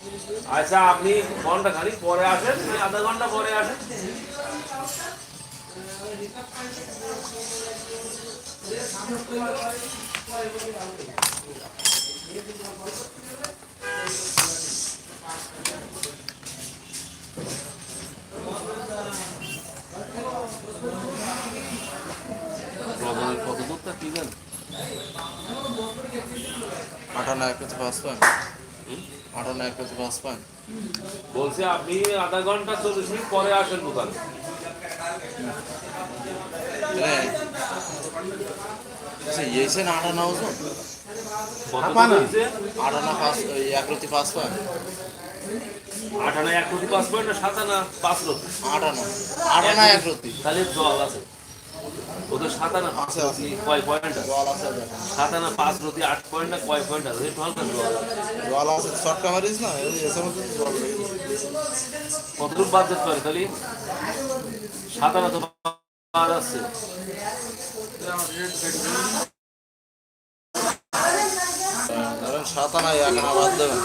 আচ্ছা আপনি ঘন্টা খানিক পরে আসেন, আধা ঘন্টা পরে আসেন। লবণের কত দুধটা কি দেন? 58 1 5 5 58 1 5 5। বলছে আপনি আধা ঘন্টা 40 মিনিট পরে আসেন দোকানে। ये से ना 58 কত দুধ হয়েছে? 58 5 1 আটানা 1/5 না 7 আনা 5 রতি? 58 1 তাহলে জল আছে ওদের 7 আনা 5 আছে আছে রতি কয় পয়েন্ট আছে? জল আছে 7 আনা 5 রতি 8 পয়েন্ট না কয় পয়েন্ট আছে? একটু হালকা জল আছে। জল আছে শর্টকা মারিস না এসে মধ্যে জল লেগে কতটুকু বাদ যেতে পারে তাহলে? 7 আনা তো বাদ আছে। ধরেন 7 আনা 1 আনা বাদ দেবেন